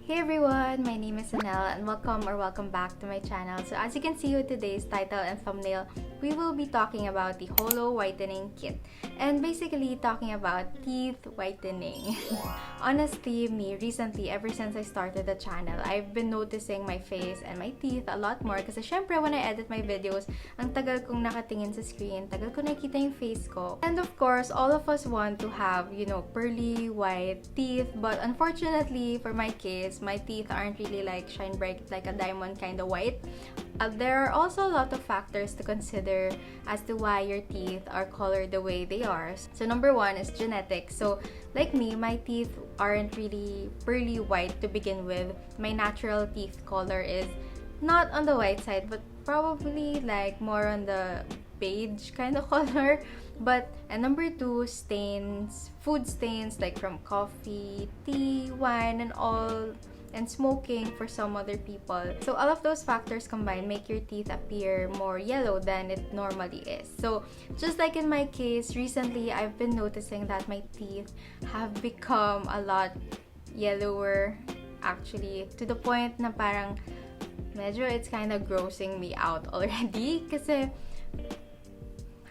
Hey everyone, my name is Annelle and welcome back to my channel. So as you can see with today's title and thumbnail, we will be talking about the HOLO Whitening Kit and basically talking about teeth whitening. Honestly, recently, ever since I started the channel, I've been noticing my face and my teeth a lot more kasi syempre when I edit my videos, ang tagal kong nakatingin sa screen, tagal ko nakikita yung face ko. And of course, all of us want to have, pearly white teeth, but unfortunately for my case, my teeth aren't really like shine bright like a diamond kind of white. There are also a lot of factors to consider as to why your teeth are colored the way they are. So number one is genetics. So like me, my teeth aren't really pearly white to begin with. My natural teeth color is not on the white side, but probably like more on the beige kind of color. And number two, stains, food stains like from coffee, tea, wine, and all, and smoking for some other people. So all of those factors combined make your teeth appear more yellow than it normally is. So just like in my case, recently I've been noticing that my teeth have become a lot yellower, actually, to the point na parang medyo it's kind of grossing me out already kasi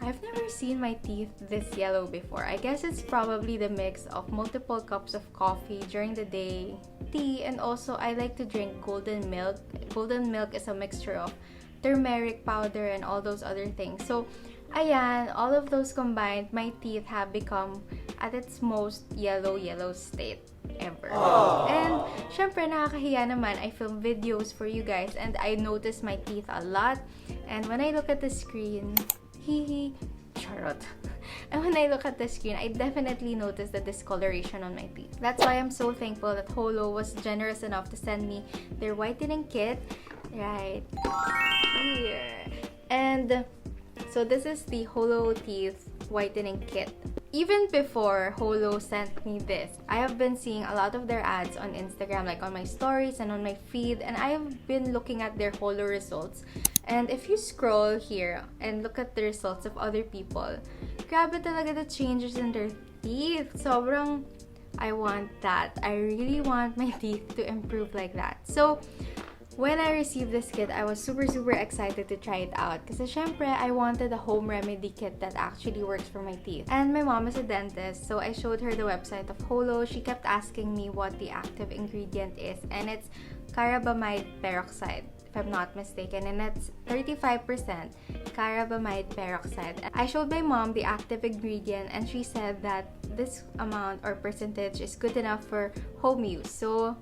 I've never seen my teeth this yellow before. I guess it's probably the mix of multiple cups of coffee during the day, tea, and also I like to drink golden milk. Golden milk is a mixture of turmeric powder and all those other things. So, ayan, all of those combined, my teeth have become at its most yellow state ever. Aww. And syempre nakakahiya naman, I film videos for you guys and I notice my teeth a lot. And when I look at the screen, charot. And when I look at the screen, I definitely notice the discoloration on my teeth. That's why I'm so thankful that HOLO was generous enough to send me their whitening kit right here. And so this is the HOLO Teeth Whitening Kit. Even before HOLO sent me this, I have been seeing a lot of their ads on Instagram, like on my stories and on my feed, and I have been looking at their HOLO results. And if you scroll here and look at the results of other people, grabe talaga the changes in their teeth. Sobrang, I want that. I really want my teeth to improve like that. So, when I received this kit, I was super excited to try it out. Kasi syempre, I wanted a home remedy kit that actually works for my teeth. And my mom is a dentist, so I showed her the website of HOLO. She kept asking me what the active ingredient is. And it's carabamide peroxide, if I'm not mistaken. And that's 35% carabamide peroxide. I showed my mom the active ingredient and she said that this amount or percentage is good enough for home use. So,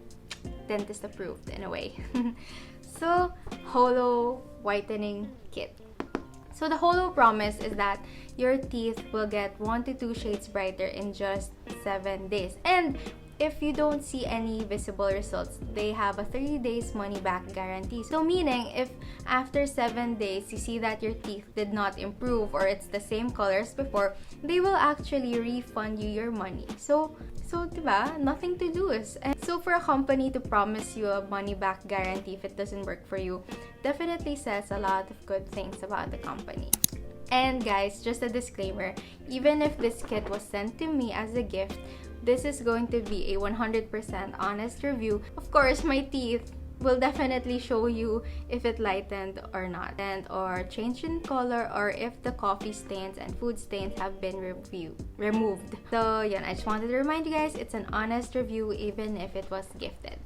dentist approved in a way. So, HOLO Whitening Kit. So the HOLO promise is that your teeth will get 1 to 2 shades brighter in just 7 days. And if you don't see any visible results, they have a 30 days money back guarantee. So meaning, if after 7 days you see that your teeth did not improve or it's the same color as before, they will actually refund you your money. So diba? Nothing to lose. And so for a company to promise you a money back guarantee if it doesn't work for you, definitely says a lot of good things about the company. And guys, just a disclaimer, even if this kit was sent to me as a gift, this is going to be a 100% honest review. Of course, my teeth will definitely show you if it lightened or not, and or changed in color, or if the coffee stains and food stains have been removed. So yeah, I just wanted to remind you guys, it's an honest review even if it was gifted.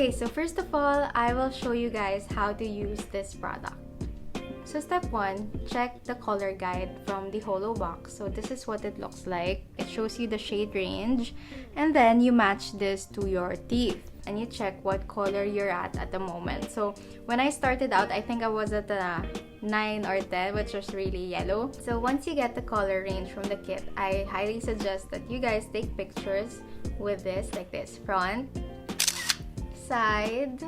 Okay, so first of all, I will show you guys how to use this product. So step 1, check the color guide from the HOLO box. So this is what it looks like. It shows you the shade range, and then you match this to your teeth and you check what color you're at the moment. So when I started out, I think I was at a 9 or 10, which was really yellow. So once you get the color range from the kit, I highly suggest that you guys take pictures with this, like this, front, side,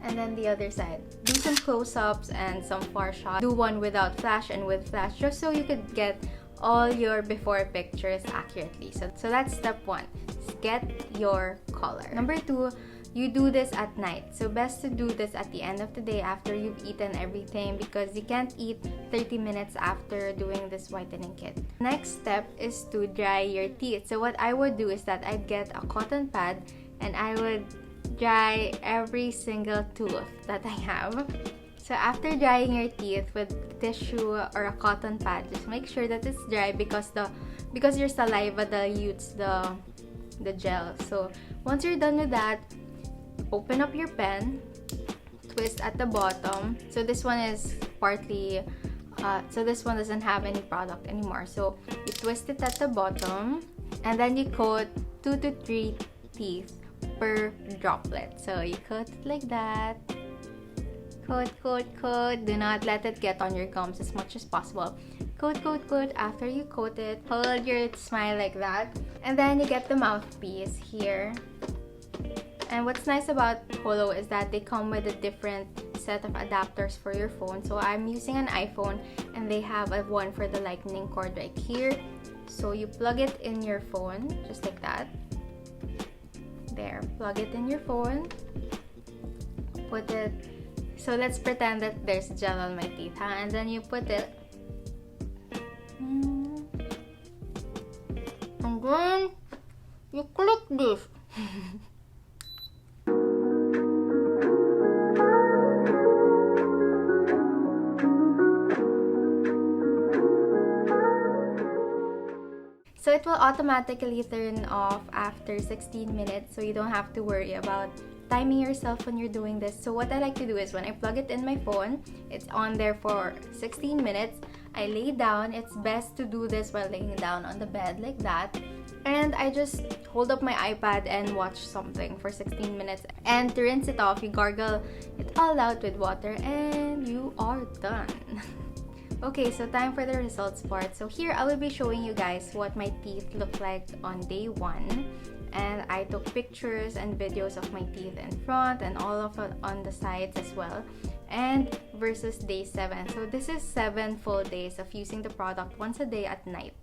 and then the other side. Do some close-ups and some far shots. Do one without flash and with flash, just so you could get all your before pictures accurately. So that's step 1. Get your color. Number 2, you do this at night. So best to do this at the end of the day after you've eaten everything, because you can't eat 30 minutes after doing this whitening kit. Next step is to dry your teeth. So what I would do is that I'd get a cotton pad and I would dry every single tooth that I have. So after drying your teeth with tissue or a cotton pad, just make sure that it's dry because your saliva dilutes the gel. So once you're done with that, open up your pen, twist at the bottom. So this one is partly so this one doesn't have any product anymore. So you twist it at the bottom and then you coat 2 to 3 teeth per droplet. So you coat it like that. Coat, coat, coat. Do not let it get on your gums as much as possible. Coat, coat, coat. After you coat it, hold your smile like that. And then you get the mouthpiece here. And what's nice about HOLO is that they come with a different set of adapters for your phone. So I'm using an iPhone and they have a one for the lightning cord right here. So you plug it in your phone, just like that. There, plug it in your phone. Put it, so let's pretend that there's gel on my teeth, huh? And then you put it. And then you click this. So it will automatically turn off after 16 minutes, so you don't have to worry about timing yourself when you're doing this. So what I like to do is when I plug it in my phone, it's on there for 16 minutes. I lay down. It's best to do this while laying down on the bed like that. And I just hold up my iPad and watch something for 16 minutes. And to rinse it off, you gargle it all out with water and you are done. Okay, so time for the results part. So here I will be showing you guys what my teeth look like on day 1. And I took pictures and videos of my teeth in front and all of it on the sides as well. And versus day 7. So this is 7 full days of using the product once a day at night.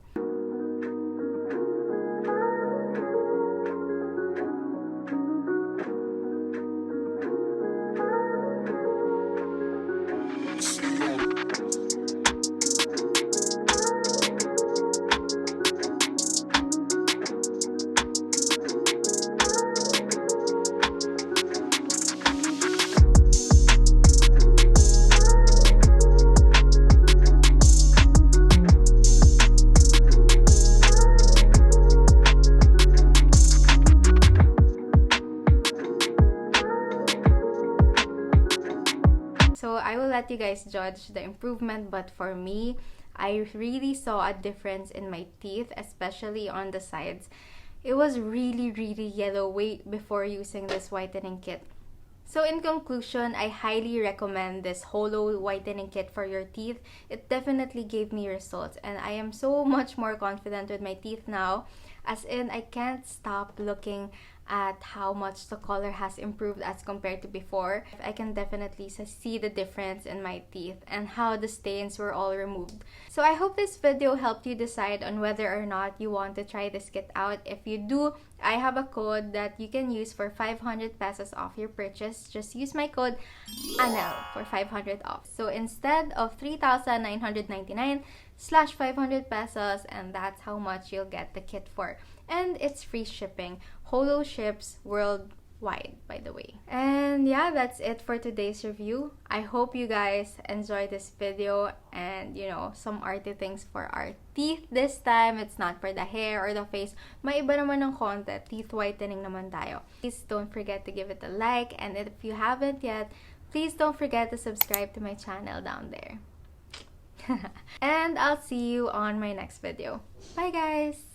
So I will let you guys judge the improvement, but for me, I really saw a difference in my teeth, especially on the sides. It was really yellow way before using this whitening kit. So in conclusion, I highly recommend this HOLO whitening kit for your teeth. It definitely gave me results and I am so much more confident with my teeth now. As in, I can't stop looking at how much the color has improved as compared to before. I can definitely see the difference in my teeth and how the stains were all removed. So I hope this video helped you decide on whether or not you want to try this kit out. If you do, I have a code that you can use for 500 pesos off your purchase. Just use my code ANNEL for 500 off. So instead of 3,999/500 pesos, and that's how much you'll get the kit for. And it's free shipping. HOLO ships wide, by the way. And yeah, that's it for today's review. I hope you guys enjoyed this video and, you know, some arty things for our teeth this time. It's not for the hair or the face. May iba naman ng content. Teeth whitening naman tayo. Please don't forget to give it a like, and if you haven't yet, please don't forget to subscribe to my channel down there. And I'll see you on my next video. Bye guys!